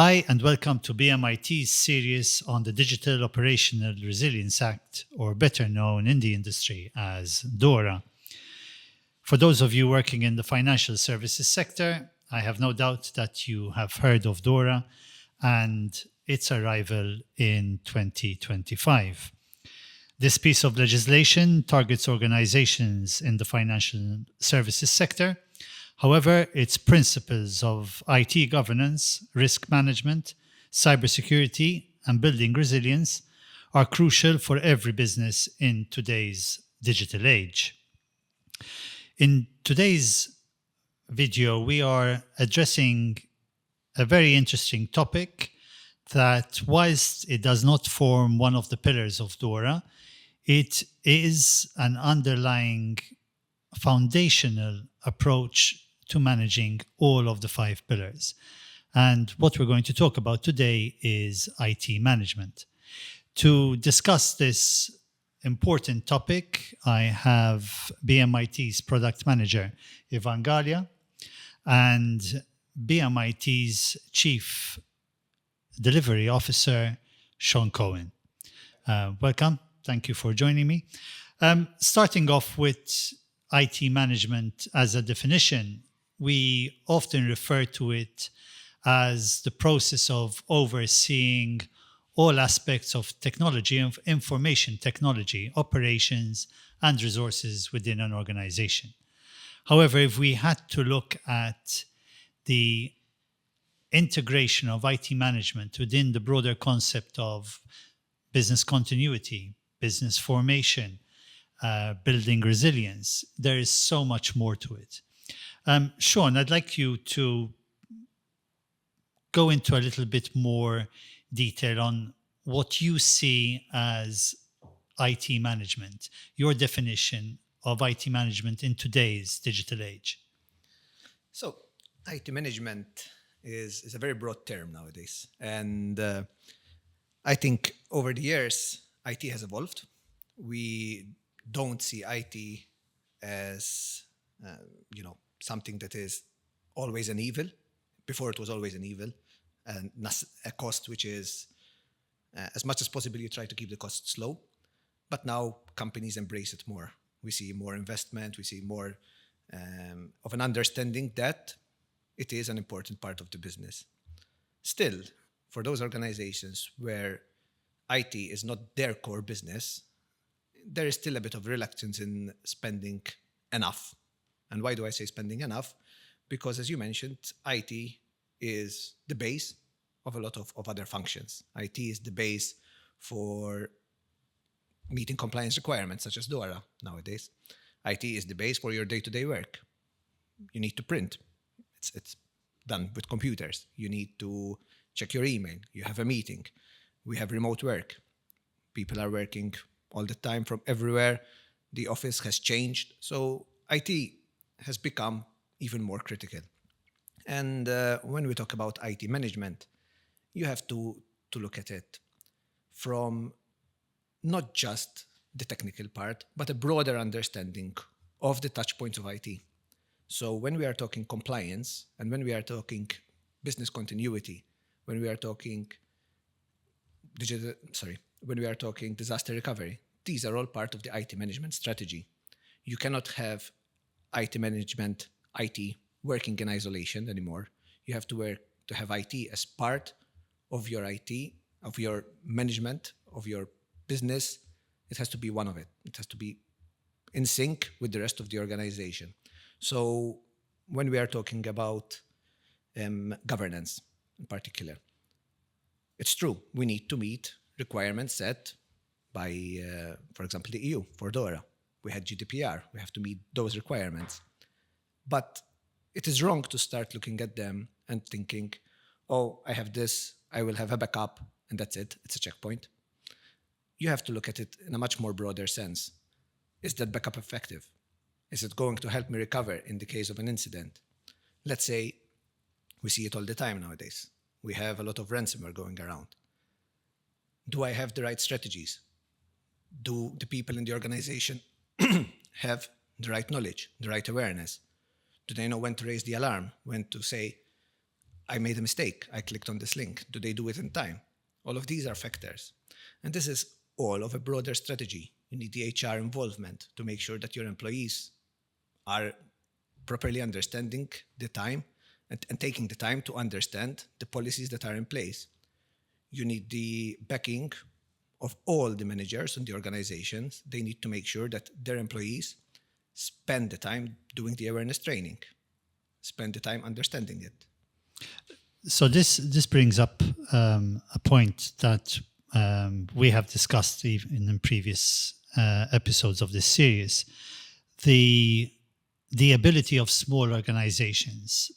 Hi, and welcome to BMIT's series on the Digital Operational Resilience Act, or better known in the industry as DORA. For those of you working in the financial services sector, I have no doubt that you have heard of DORA and its arrival in 2025. This piece of legislation targets organizations in the financial services sector. However, its principles of IT governance, risk management, cybersecurity, and building resilience are crucial for every business in today's digital age. In today's video, we are addressing a very interesting topic that, whilst it does not form one of the pillars of DORA, it is an underlying foundational approach to managing all of the 5 pillars. And what we're going to talk about today is IT management. To discuss this important topic, I have BMIT's product manager, Ivan Galea, and BMIT's chief delivery officer, Sean Cohen. Welcome. Thank you for joining me. Starting off with IT management as a definition, we often refer to it as the process of overseeing all aspects of technology, of information technology, operations, and resources within an organization. However, if we had to look at the integration of IT management within the broader concept of business continuity, business formation, building resilience, there is so much more to it. Sean, I'd like you to go into a little bit more detail on what you see as IT management, your definition of IT management in today's digital age. So, IT management is a very broad term nowadays. And I think over the years, IT has evolved. We don't see IT as, something that is always an evil. Before it was always an evil, and a cost which is, as much as possible, you try to keep the costs low. But now companies embrace it more. We see more investment, we see more of an understanding that it is an important part of the business. Still, for those organizations where IT is not their core business, there is still a bit of reluctance in spending enough. And why do I say spending enough? Because, as you mentioned, IT is the base of a lot of other functions. IT is the base for meeting compliance requirements, such as DORA nowadays. IT is the base for your day-to-day work. You need to print. It's done with computers. You need to check your email. You have a meeting. We have remote work. People are working all the time from everywhere. The office has changed. So IT has become even more critical. And when we talk about IT management, you have to look at it from not just the technical part, but a broader understanding of the touch points of IT. So when we are talking compliance, and when we are talking business continuity, when we are talking when we are talking disaster recovery, these are all part of the IT management strategy. You cannot have IT management, IT working in isolation anymore. You have to have IT as part of your IT, of your management, of your business. It has to be one of it. It has to be in sync with the rest of the organization. So when we are talking about governance in particular, it's true, we need to meet requirements set by, for example, the EU for DORA. We had GDPR. We have to meet those requirements. But it is wrong to start looking at them and thinking, oh, I have this, I will have a backup, and that's it. It's a checkpoint. You have to look at it in a much more broader sense. Is that backup effective? Is it going to help me recover in the case of an incident? Let's say we see it all the time nowadays. We have a lot of ransomware going around. Do I have the right strategies? Do the people in the organization have the right knowledge, the right awareness? Do they know when to raise the alarm, when to say, I made a mistake. I clicked on this link. Do they do it in time? All of these are factors. And this is all of a broader strategy. You need the HR involvement to make sure that your employees are properly understanding the time and taking the time to understand the policies that are in place. You need the backing of all the managers in the organizations. They need to make sure that their employees spend the time doing the awareness training, spend the time understanding it. So this brings up a point that we have discussed even in previous episodes of this series. The ability of small organizations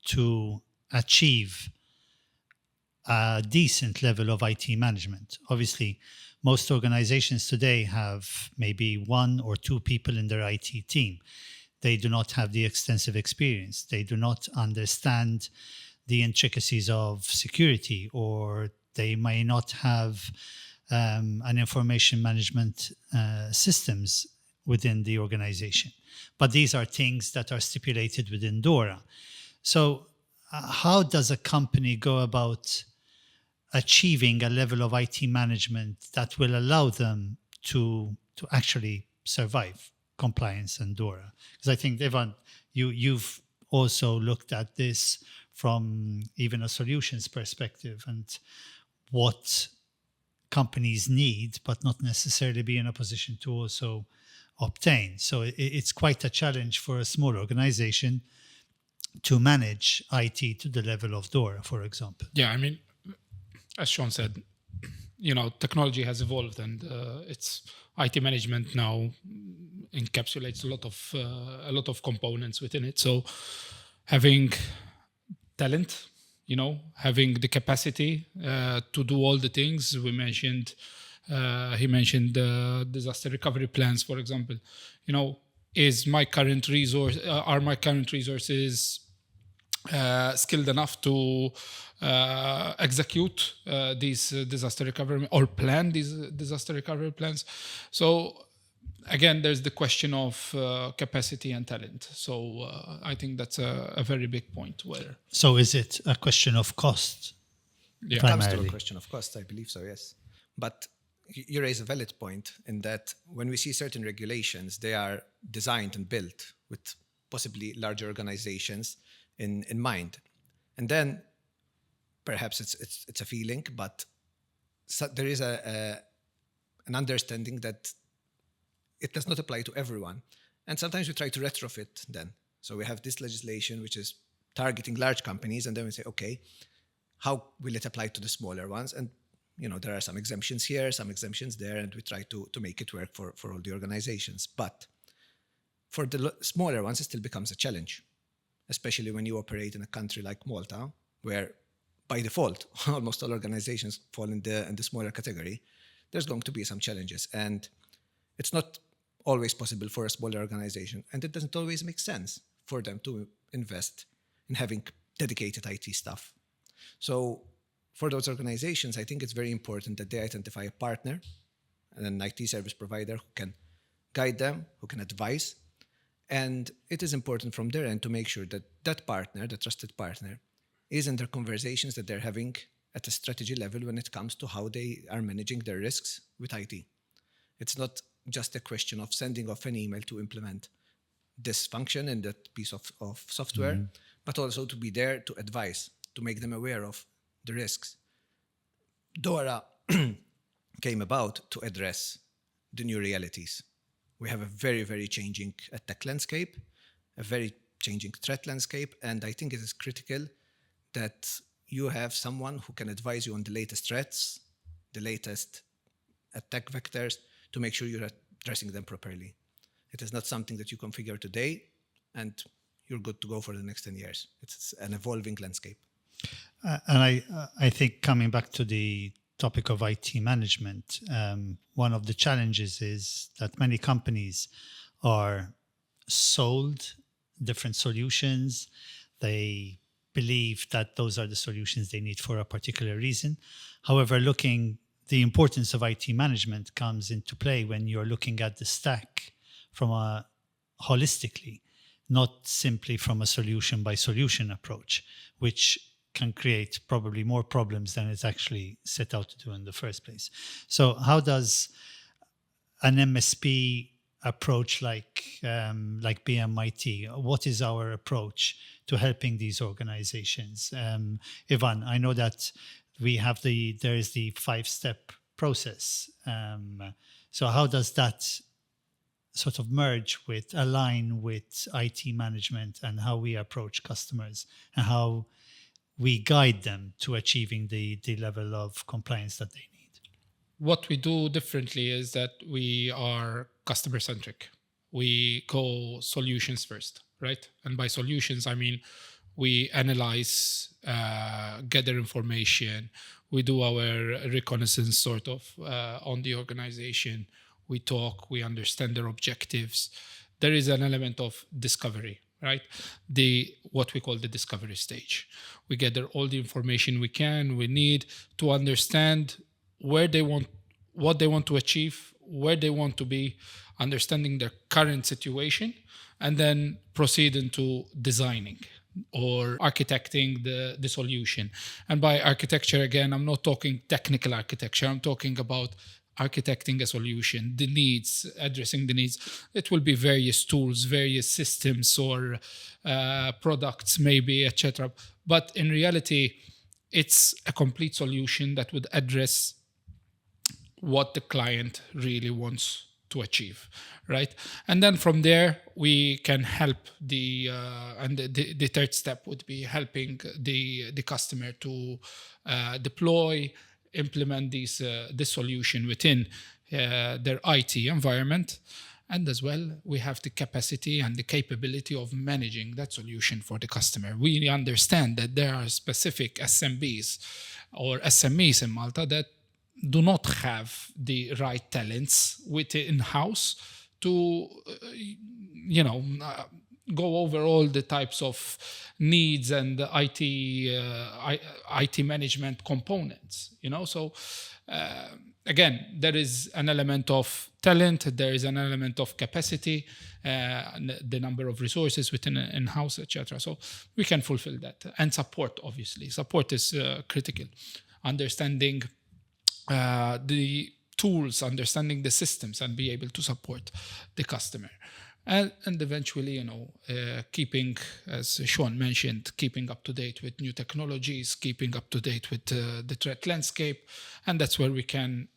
to achieve a decent level of IT management. Obviously, most organizations today have maybe 1 or 2 people in their IT team. They do not have the extensive experience. They do not understand the intricacies of security, or they may not have an information management systems within the organization. But these are things that are stipulated within DORA. So how does a company go about achieving a level of IT management that will allow them to actually survive compliance and DORA? Because I think, Devan, you've also looked at this from even a solutions perspective and what companies need, but not necessarily be in a position to also obtain. So it's quite a challenge for a small organization to manage IT to the level of DORA, for example. Yeah, I mean, as Sean said, technology has evolved, and it's IT management now encapsulates a lot of components within it. So having talent, having the capacity to do all the things we mentioned. He mentioned disaster recovery plans, for example. Are my current resources skilled enough to execute these disaster recovery or plan these disaster recovery plans? So again, there's the question of capacity and talent. So I think that's a very big point. So is it a question of cost? Yeah, it comes to a question of cost, I believe so, yes. But you raise a valid point in that when we see certain regulations, they are designed and built with possibly larger organizations in mind. And then perhaps it's a feeling, but there is an understanding that it does not apply to everyone. And sometimes we try to retrofit then. So we have this legislation which is targeting large companies, and then we say, okay, how will it apply to the smaller ones? And there are some exemptions here, some exemptions there, and we try to make it work for all the organizations. But for the smaller ones, it still becomes a challenge, especially when you operate in a country like Malta, where by default, almost all organizations fall in the smaller category. There's going to be some challenges. And it's not always possible for a smaller organization, and it doesn't always make sense for them to invest in having dedicated IT staff. So for those organizations, I think it's very important that they identify a partner, an IT service provider who can guide them, who can advise. And it is important from their end to make sure that that partner, the trusted partner, is in their conversations that they're having at a strategy level when it comes to how they are managing their risks with IT. It's not just a question of sending off an email to implement this function and that piece of software, but also to be there to advise, to make them aware of the risks. DORA came about to address the new realities. We have a very, very changing tech landscape, a very changing threat landscape, and I think it is critical that you have someone who can advise you on the latest threats, the latest attack vectors, to make sure you're addressing them properly. It is not something that you configure today and you're good to go for the next 10 years. It's an evolving landscape. And I think coming back to the topic of IT management, one of the challenges is that many companies are sold different solutions. They believe that those are the solutions they need for a particular reason. However, the importance of IT management comes into play when you're looking at the stack from a holistically, not simply from a solution by solution approach, which can create probably more problems than it's actually set out to do in the first place. So how does an MSP approach like BMIT, what is our approach to helping these organizations? Ivan, I know that there is the 5-step process. So how does that sort of align with IT management and how we approach customers and how we guide them to achieving the level of compliance that they need? What we do differently is that we are customer centric. We go solutions first, right? And by solutions, I mean we analyze, gather information, we do our reconnaissance sort of on the organization. We talk, we understand their objectives. There is an element of discovery, right? What we call the discovery stage. We gather all the information we need to understand what they want to achieve, where they want to be, understanding their current situation, and then proceed into designing or architecting the solution. And by architecture, again, I'm not talking technical architecture. I'm talking about architecting a solution, the needs, addressing the needs. It will be various tools, various systems or products maybe, etc. But in reality, it's a complete solution that would address what the client really wants to achieve, right? And then from there, we can help the third step would be helping the customer to deploy, implement this solution within their IT environment. And as well, we have the capacity and the capability of managing that solution for the customer. We understand that there are specific SMBs or SMEs in Malta that do not have the right talents in-house to, go over all the types of needs and the IT management components, So again, there is an element of talent, there is an element of capacity, the number of resources within in-house, etc. So we can fulfill that. And support, obviously. Support is critical. Understanding the tools, understanding the systems, and be able to support the customer. And eventually, keeping, as Sean mentioned, keeping up to date with new technologies, keeping up to date with the threat landscape. And that's where we can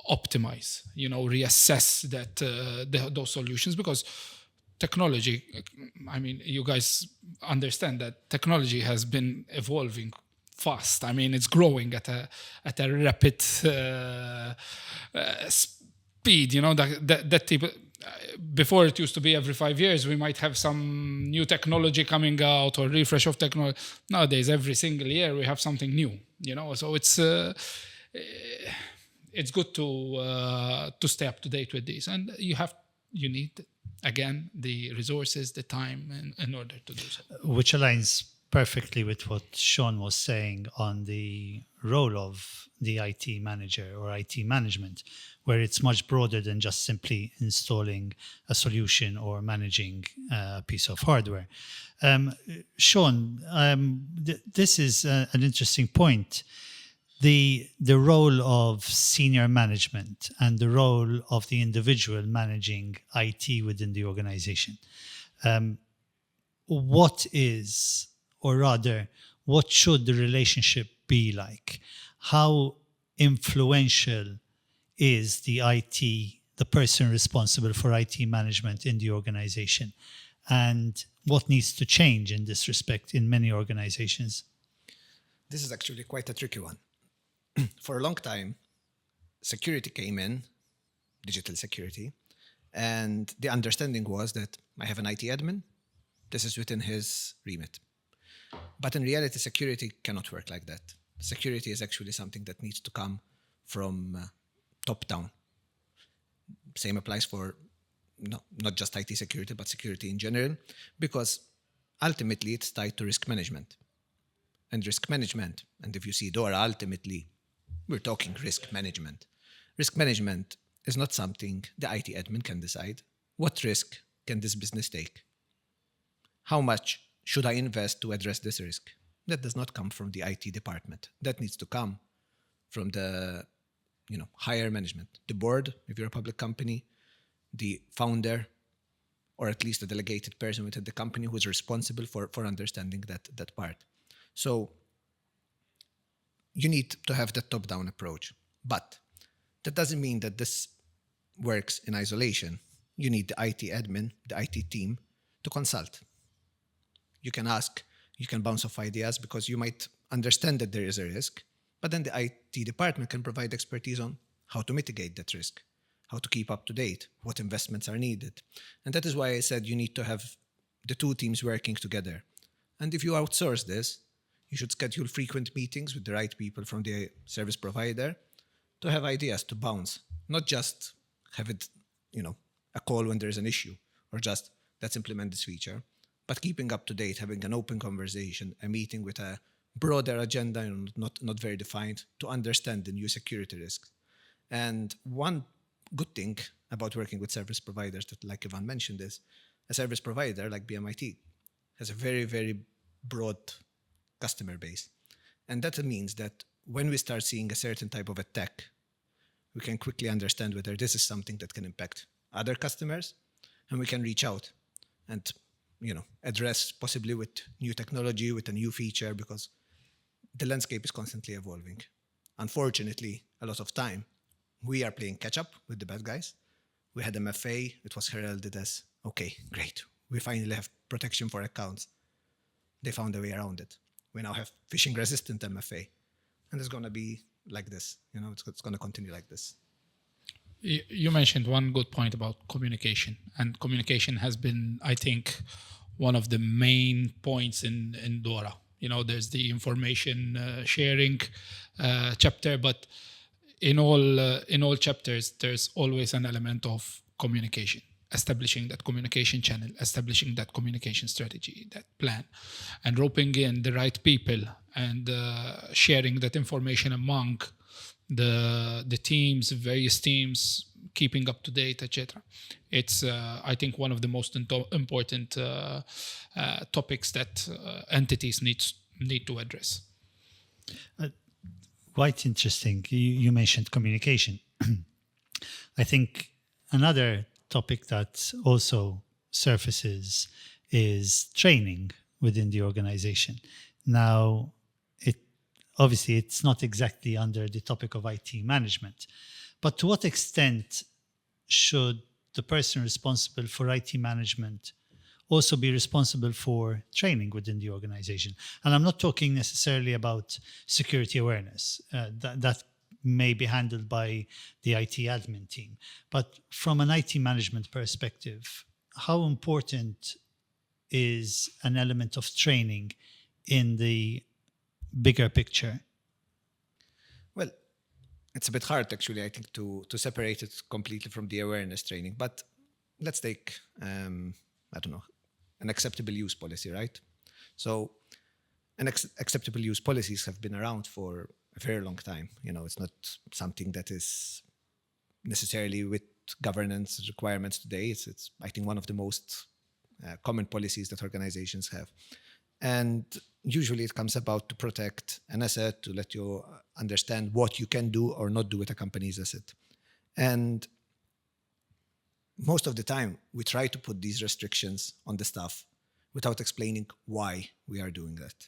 optimize, reassess those solutions, because technology, you guys understand that technology has been evolving fast. It's growing at a rapid speed. That before it used to be every 5 years we might have some new technology coming out or refresh of technology. Nowadays, every single year we have something new. So it's good to stay up to date with these, and you need again the resources, the time in order to do so. Which aligns perfectly with what Sean was saying on the role of the IT manager or IT management, where it's much broader than just simply installing a solution or managing a piece of hardware. Sean, this is an interesting point. The role of senior management and the role of the individual managing IT within the organization. What should the relationship be like? How influential is the person responsible for IT management in the organization? And what needs to change in this respect in many organizations? This is actually quite a tricky one. For a long time, security came in, digital security, and the understanding was that I have an IT admin, this is within his remit. But in reality, security cannot work like that. Security is actually something that needs to come from top down. Same applies for not just IT security, but security in general, because ultimately it's tied to risk management. And risk management, and if you see DORA, ultimately, we're talking risk management. Risk management is not something the IT admin can decide. What risk can this business take? How much should I invest to address this risk? that does not come from the IT department. That needs to come from the higher management, the board, if you're a public company, the founder, or at least a delegated person within the company who is responsible for understanding that part. So you need to have that top-down approach. But that doesn't mean that this works in isolation. You need the IT admin, the IT team to consult. You can ask, you can bounce off ideas because you might understand that there is a risk, but then the IT department can provide expertise on how to mitigate that risk, how to keep up to date, what investments are needed. And that is why I said you need to have the two teams working together. And if you outsource this, you should schedule frequent meetings with the right people from the service provider to have ideas to bounce, not just have it, a call when there's an issue or just let's implement this feature, but keeping up to date, having an open conversation, a meeting with a broader agenda, not very defined, to understand the new security risks. And one good thing about working with service providers that, like Ivan mentioned, is a service provider like BMIT has a very, very broad customer base. And that means that when we start seeing a certain type of attack, we can quickly understand whether this is something that can impact other customers, and we can reach out and address possibly with new technology, with a new feature, because the landscape is constantly evolving. Unfortunately, a lot of time, we are playing catch up with the bad guys. We had MFA, it was heralded as, okay, great, we finally have protection for accounts. They found a way around it. We now have phishing resistant MFA. And it's going to be like this, it's going to continue like this. You mentioned one good point about communication, and communication has been, I think, one of the main points in DORA. There's the information sharing chapter, but in all chapters, there's always an element of communication, establishing that communication channel, establishing that communication strategy, that plan, and roping in the right people and sharing that information among the teams, various teams, keeping up to date, etc. It's, I think, one of the most important topics that entities need to address. Quite interesting. You mentioned communication. I think another topic that also surfaces is training within the organization. Now, obviously, it's not exactly under the topic of IT management, but to what extent should the person responsible for IT management also be responsible for training within the organization? And I'm not talking necessarily about security awareness. That may be handled by the IT admin team. But from an IT management perspective, how important is an element of training in the bigger picture? Well, it's a bit hard, actually, I think, to separate it completely from the awareness training. But let's take, an acceptable use policy, right? So acceptable use policies have been around for a very long time. It's not something that is necessarily with governance requirements today. It's I think, one of the most common policies that organizations have. And usually it comes about to protect an asset, to let you understand what you can do or not do with a company's asset. And most of the time, we try to put these restrictions on the staff without explaining why we are doing that.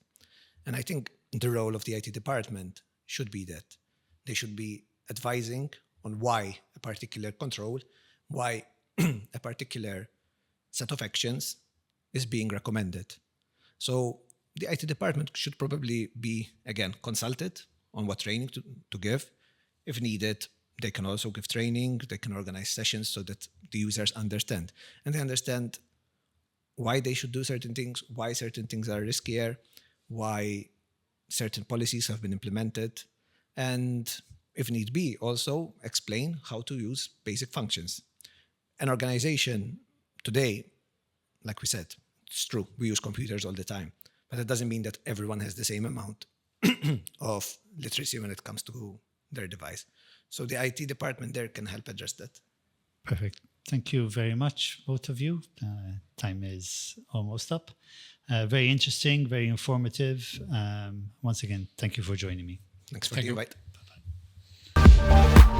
And I think the role of the IT department should be that. They should be advising on why a particular control, why a particular set of actions is being recommended. So the IT department should probably be, again, consulted on what training to give. If needed, they can also give training, they can organize sessions so that the users understand. And they understand why they should do certain things, why certain things are riskier, why certain policies have been implemented, and if need be, also explain how to use basic functions. An organization today, like we said, it's true, we use computers all the time, but it doesn't mean that everyone has the same amount of literacy when it comes to their device. So the IT department there can help address that. Perfect. Thank you very much, both of you. Time is almost up. Very interesting, very informative. Once again, thank you for joining me. Thanks for Thank the you. invite.